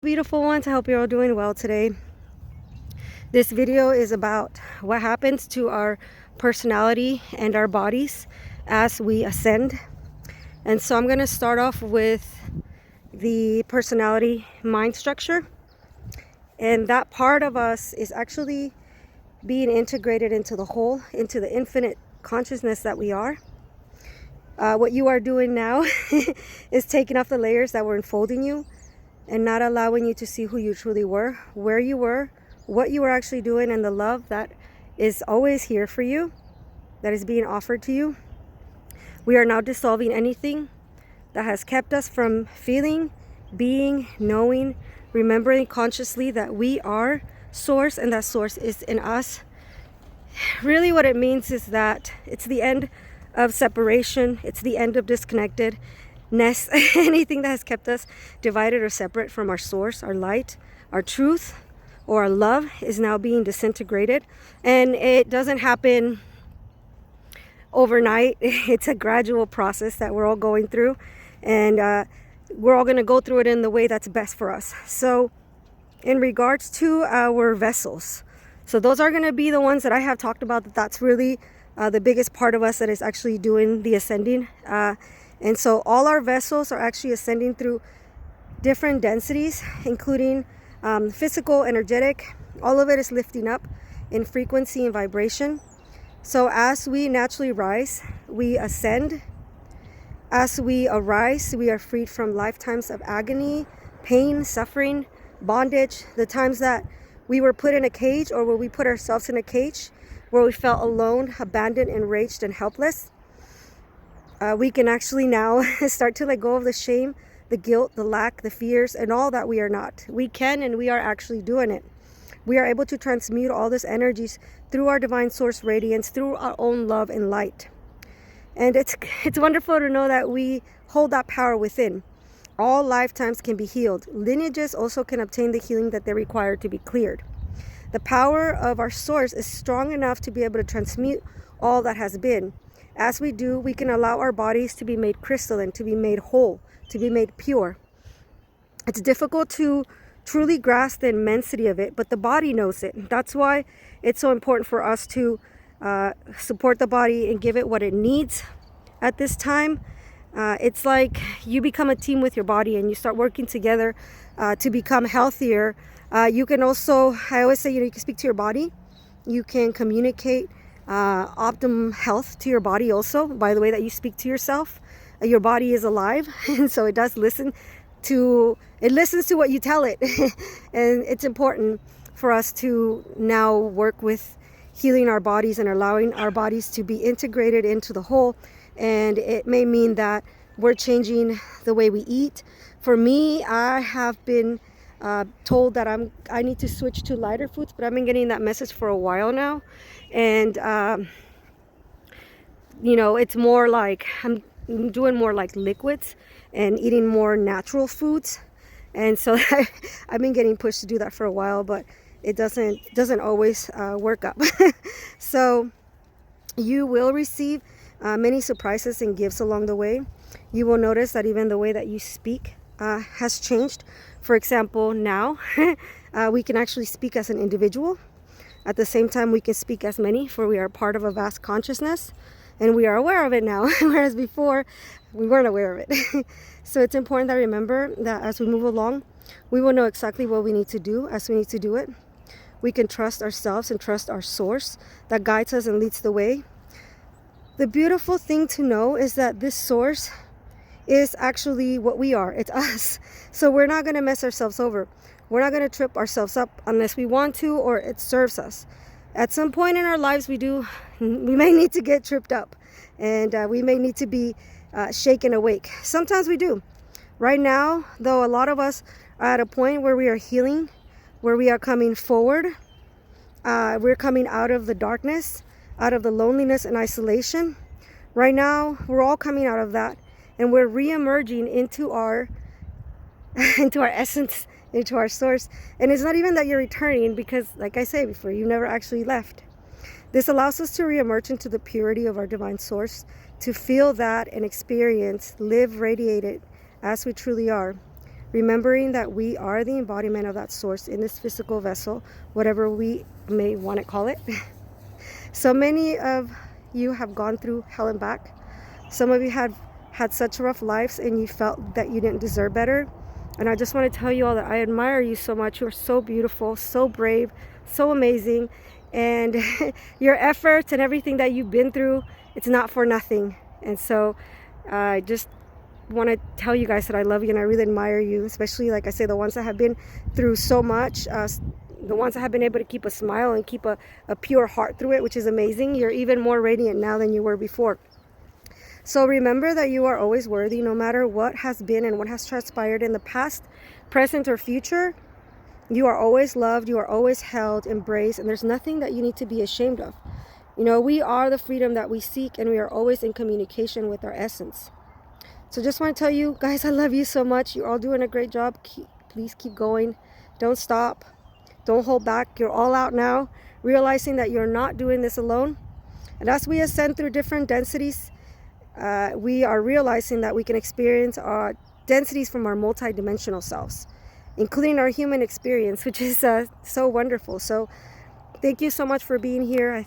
Beautiful ones, I hope you're all doing well today. This video is about what happens to our personality and our bodies as we ascend. And so I'm going to start off with the personality mind structure. And that part of us is actually being integrated into the whole, into the infinite consciousness that we are. What you are doing now is taking off the layers that were enfolding you and not allowing you to see who you truly were, where you were, what you were actually doing, and the love that is always here for you, that is being offered to you. We are now dissolving anything that has kept us from feeling, being, knowing, remembering consciously that we are source and that source is in us. Really what it means is that it's the end of separation, it's the end of disconnectedness. Anything that has kept us divided or separate from our source, our light, our truth, or our love is now being disintegrated. And it doesn't happen overnight. It's a gradual process that we're all going through, and we're all going to go through it in the way that's best for us. So in regards to our vessels, so those are going to be the ones that I have talked about, that's really the biggest part of us that is actually doing the ascending. And so all our vessels are actually ascending through different densities, including physical, energetic. All of it is lifting up in frequency and vibration. So as we naturally rise, we ascend. As we arise, we are freed from lifetimes of agony, pain, suffering, bondage, the times that we were put in a cage, or where we put ourselves in a cage, where we felt alone, abandoned, enraged, and helpless. We can actually now start to let go of the shame, the guilt, the lack, the fears, and all that we are not. We can, and we are actually doing it. We are able to transmute all these energies through our divine source radiance, through our own love and light. And it's wonderful to know that we hold that power within. All lifetimes can be healed. Lineages also can obtain the healing that they require to be cleared. The power of our source is strong enough to be able to transmute all that has been. As we do, we can allow our bodies to be made crystalline, to be made whole, to be made pure. It's difficult to truly grasp the immensity of it, but the body knows it. That's why it's so important for us to support the body and give it what it needs at this time. It's like you become a team with your body and you start working together to become healthier. You can also, I always say, you can speak to your body. You can communicate optimum health to your body also by the way that you speak to yourself. Your body is alive, and so it does listens to what you tell it. And it's important for us to now work with healing our bodies and allowing our bodies to be integrated into the whole. And it may mean that we're changing the way we eat. For me, I have been told that I need to switch to lighter foods, but I've been getting that message for a while now. And it's more like I'm doing more like liquids and eating more natural foods. And so I've been getting pushed to do that for a while, but it doesn't always work up. So you will receive many surprises and gifts along the way. You will notice that even the way that you speak has changed. For example, now we can actually speak as an individual. At the same time, we can speak as many, for we are part of a vast consciousness, and we are aware of it now, whereas before we weren't aware of it. So it's important that I remember that as we move along, we will know exactly what we need to do as we need to do it. We can trust ourselves and trust our source that guides us and leads the way. The beautiful thing to know is that this source is actually what we are. It's us. So we're not going to mess ourselves over. We're not going to trip ourselves up unless we want to or it serves us. At some point in our lives, we may need to get tripped up, and we may need to be shaken awake. Sometimes we do. Right now, though, a lot of us are at a point where we are healing, where we are coming forward. We're coming out of the darkness, out of the loneliness and isolation. Right now, we're all coming out of that, and we're re-emerging into our essence, into our source. And it's not even that you're returning, because like I said before, you never actually left. This allows us to re-emerge into the purity of our divine source, to feel that and experience, live radiated as we truly are. remembering that we are the embodiment of that source in this physical vessel, whatever we may want to call it. So many of you have gone through hell and back. Some of you had such rough lives and you felt that you didn't deserve better. And I just want to tell you all that I admire you so much. You're so beautiful, so brave, so amazing. And your efforts and everything that you've been through, it's not for nothing. And so I just want to tell you guys that I love you and I really admire you, especially, like I say, the ones that have been through so much, the ones that have been able to keep a smile and keep a pure heart through it, which is amazing. You're even more radiant now than you were before. So remember that you are always worthy, no matter what has been and what has transpired in the past, present, or future. You are always loved, you are always held, embraced, and there's nothing that you need to be ashamed of. You know, we are the freedom that we seek, and we are always in communication with our essence. So just want to tell you guys, I love you so much. You're all doing a great job. Please keep going. Don't stop. Don't hold back. You're all out now, realizing that you're not doing this alone. And as we ascend through different densities, we are realizing that we can experience our densities from our multidimensional selves, including our human experience, which is so wonderful. So thank you so much for being here.